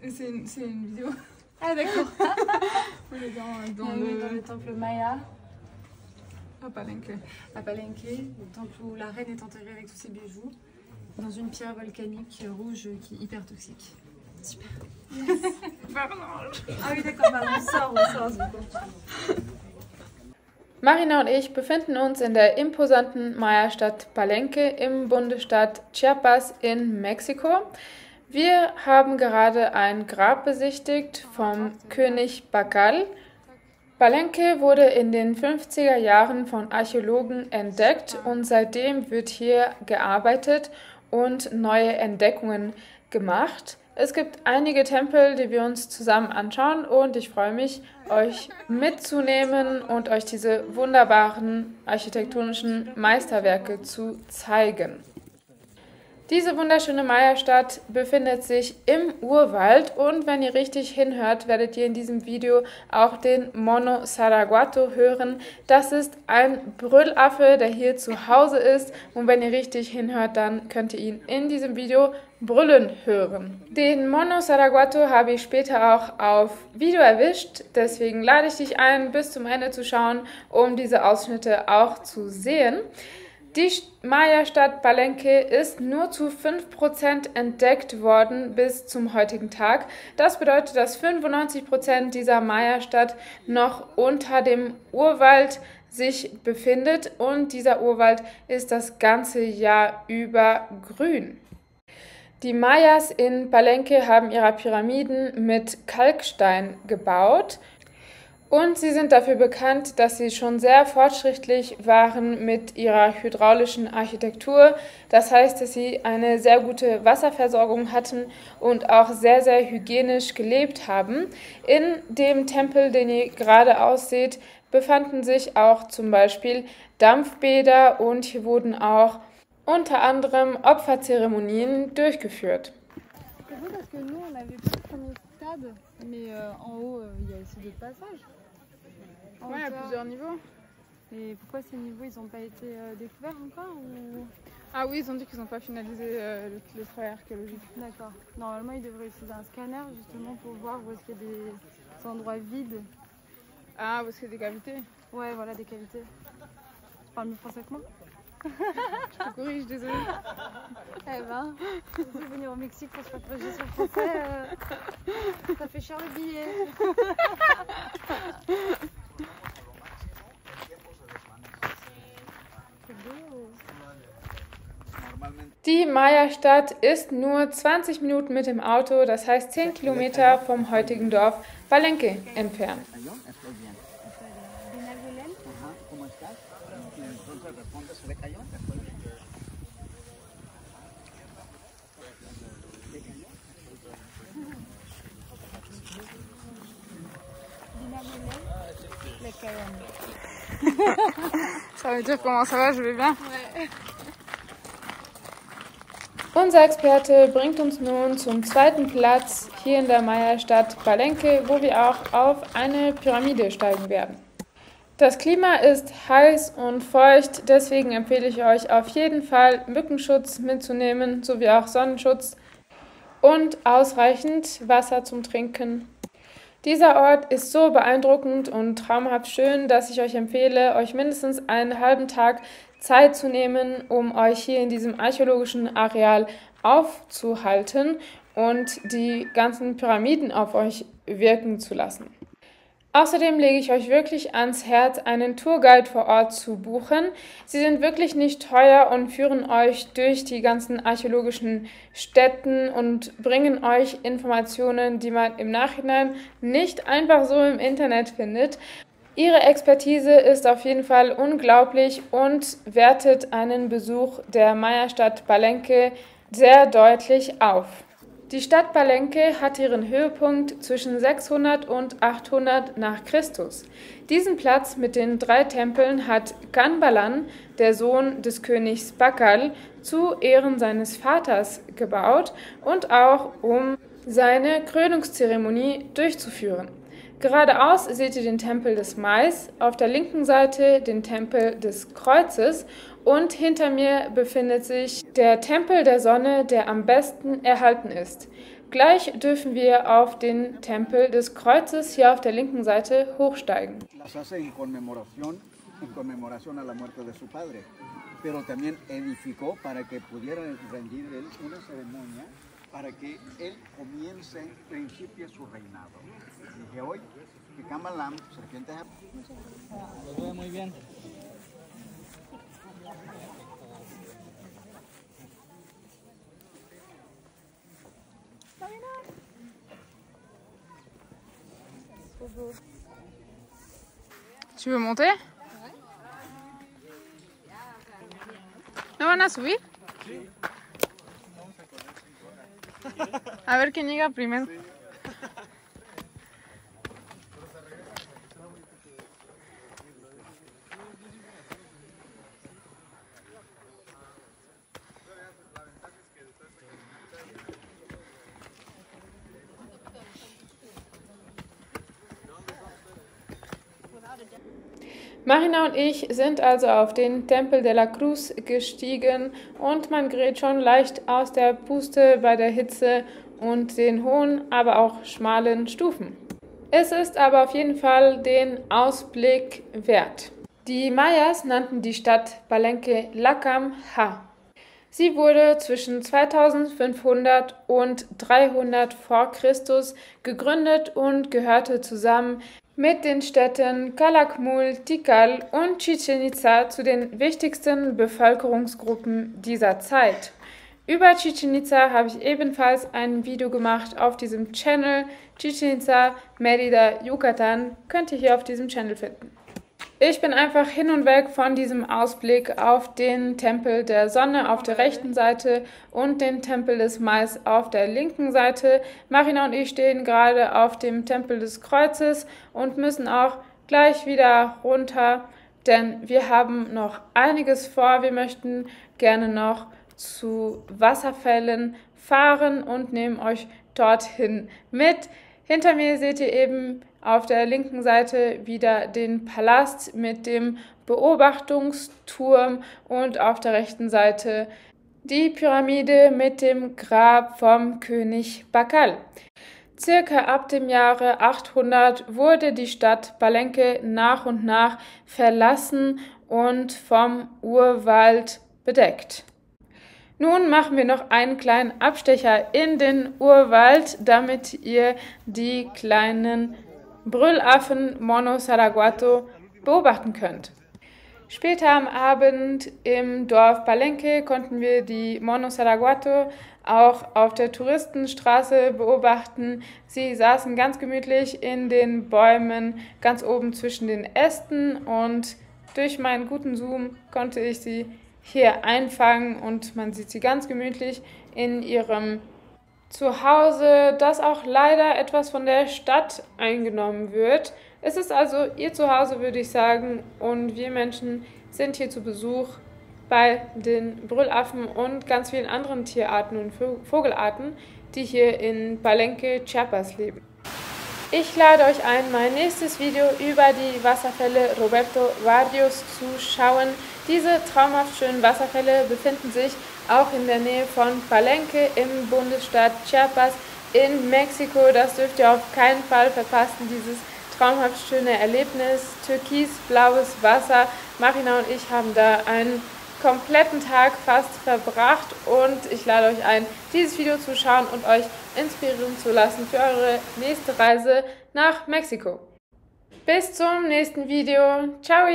C'est une vidéo. Ah d'accord. On est dans Dans le temple Maya à Palenque. à Palenque, le temple où la reine est enterrée avec tous ses bijoux, dans une pierre volcanique rouge qui est hyper toxique. Super. Ah oui d'accord, bah, on sort. Marina und ich befinden uns in der imposanten Maya-Stadt Palenque im Bundesstaat Chiapas in Mexiko. Wir haben gerade ein Grab besichtigt vom König Bacal. Palenque wurde in den 50er Jahren von Archäologen entdeckt und seitdem wird hier gearbeitet und neue Entdeckungen gemacht. Es gibt einige Tempel, die wir uns zusammen anschauen und ich freue mich, euch mitzunehmen und euch diese wunderbaren architektonischen Meisterwerke zu zeigen. Diese wunderschöne Maya-Stadt befindet sich im Urwald und wenn ihr richtig hinhört, werdet ihr in diesem Video auch den Mono Saraguato hören. Das ist ein Brüllaffe, der hier zu Hause ist und wenn ihr richtig hinhört, dann könnt ihr ihn in diesem Video brüllen hören. Den Mono Saraguato habe ich später auch auf Video erwischt, deswegen lade ich dich ein, bis zum Ende zu schauen, um diese Ausschnitte auch zu sehen. Die Maya-Stadt Palenque ist nur zu 5% entdeckt worden bis zum heutigen Tag. Das bedeutet, dass 95% dieser Maya-Stadt noch unter dem Urwald sich befindet und dieser Urwald ist das ganze Jahr über grün. Die Mayas in Palenque haben ihre Pyramiden mit Kalkstein gebaut. Und sie sind dafür bekannt, dass sie schon sehr fortschrittlich waren mit ihrer hydraulischen Architektur. Das heißt, dass sie eine sehr gute Wasserversorgung hatten und auch sehr, sehr hygienisch gelebt haben. In dem Tempel, den ihr gerade ausseht, befanden sich auch zum Beispiel Dampfbäder und hier wurden auch unter anderem Opferzeremonien durchgeführt. Mais en haut, il y a aussi d'autres passages. Ouais, à plusieurs niveaux. Et pourquoi ces niveaux, ils n'ont pas été découverts encore ou... Ah oui, ils ont dit qu'ils n'ont pas finalisé le travail archéologique. D'accord. Normalement, ils devraient utiliser un scanner justement pour voir où est-ce qu'il y a des endroits vides. Ah, où est-ce qu'il y a des cavités? Ouais, voilà, des cavités. Tu parles mieux français que moi? Je te corrige, désolée. Eh ben, si vous venir au Mexique pour se faire corriger sur le français, ça fait cher le billet. Die Maya-Stadt ist nur 20 Minuten mit dem Auto, das heißt 10 Kilometer vom heutigen Dorf Palenque entfernt. Ça veut dire comment ça va, je vais bien? Ouais. Unser Experte bringt uns nun zum zweiten Platz hier in der Maya-Stadt Palenque, wo wir auch auf eine Pyramide steigen werden. Das Klima ist heiß und feucht, deswegen empfehle ich euch auf jeden Fall Mückenschutz mitzunehmen, sowie auch Sonnenschutz und ausreichend Wasser zum Trinken. Dieser Ort ist so beeindruckend und traumhaft schön, dass ich euch empfehle, euch mindestens einen halben Tag Zeit zu nehmen, um euch hier in diesem archäologischen Areal aufzuhalten und die ganzen Pyramiden auf euch wirken zu lassen. Außerdem lege ich euch wirklich ans Herz, einen Tourguide vor Ort zu buchen. Sie sind wirklich nicht teuer und führen euch durch die ganzen archäologischen Stätten und bringen euch Informationen, die man im Nachhinein nicht einfach so im Internet findet. Ihre Expertise ist auf jeden Fall unglaublich und wertet einen Besuch der Maya-Stadt Palenque sehr deutlich auf. Die Stadt Palenque hat ihren Höhepunkt zwischen 600 und 800 nach Christus. Diesen Platz mit den 3 Tempeln hat Can der Sohn des Königs Bacal, zu Ehren seines Vaters gebaut und auch um seine Krönungszeremonie durchzuführen. Geradeaus seht ihr den Tempel des Mais, auf der linken Seite den Tempel des Kreuzes Und hinter mir befindet sich der Tempel der Sonne, der am besten erhalten ist. Gleich dürfen wir auf den Tempel des Kreuzes hier auf der linken Seite hochsteigen. Las hace en conmemoración a la muerte de su padre, pero también edificó para que pudiera rendir él una ceremonia para que él comience, principie su reinado. Dije hoy que Kamalam, serpiente, Lo veo muy bien. Tu veux monter? ¿No van a subir? A ver quién llega primero. Marina und ich sind also auf den Tempel de la Cruz gestiegen und man gerät schon leicht aus der Puste bei der Hitze und den hohen, aber auch schmalen Stufen. Es ist aber auf jeden Fall den Ausblick wert. Die Mayas nannten die Stadt Palenque Lacam Ha. Sie wurde zwischen 2500 und 300 vor Christus gegründet und gehörte zusammen mit den Städten Calakmul, Tikal und Chichén Itzá zu den wichtigsten Bevölkerungsgruppen dieser Zeit. Über Chichén Itzá habe ich ebenfalls ein Video gemacht auf diesem Channel. Chichén Itzá, Mérida, Yucatán könnt ihr hier auf diesem Channel finden. Ich bin einfach hin und weg von diesem Ausblick auf den Tempel der Sonne auf der rechten Seite und den Tempel des Mais auf der linken Seite. Marina und ich stehen gerade auf dem Tempel des Kreuzes und müssen auch gleich wieder runter, denn wir haben noch einiges vor. Wir möchten gerne noch zu Wasserfällen fahren und nehmen euch dorthin mit. Hinter mir seht ihr eben auf der linken Seite wieder den Palast mit dem Beobachtungsturm und auf der rechten Seite die Pyramide mit dem Grab vom König Bacal. Circa ab dem Jahre 800 wurde die Stadt Palenque nach und nach verlassen und vom Urwald bedeckt. Nun machen wir noch einen kleinen Abstecher in den Urwald, damit ihr die kleinen Brüllaffen Mono Saraguato beobachten könnt. Später am Abend im Dorf Palenque konnten wir die Mono Saraguato auch auf der Touristenstraße beobachten. Sie saßen ganz gemütlich in den Bäumen ganz oben zwischen den Ästen und durch meinen guten Zoom konnte ich sie hier einfangen und man sieht sie ganz gemütlich in ihrem Zuhause, das auch leider etwas von der Stadt eingenommen wird. Es ist also ihr Zuhause, würde ich sagen, und wir Menschen sind hier zu Besuch bei den Brüllaffen und ganz vielen anderen Tierarten und Vogelarten, die hier in Palenque, Chiapas leben. Ich lade euch ein, mein nächstes Video über die Wasserfälle Roberto Barrios zu schauen. Diese traumhaft schönen Wasserfälle befinden sich auch in der Nähe von Palenque im Bundesstaat Chiapas in Mexiko. Das dürft ihr auf keinen Fall verpassen, dieses traumhaft schöne Erlebnis. Türkisblaues Wasser. Marina und ich haben da einen kompletten Tag fast verbracht und ich lade euch ein, dieses Video zu schauen und euch inspirieren zu lassen für eure nächste Reise nach Mexiko. Bis zum nächsten Video. Ciao!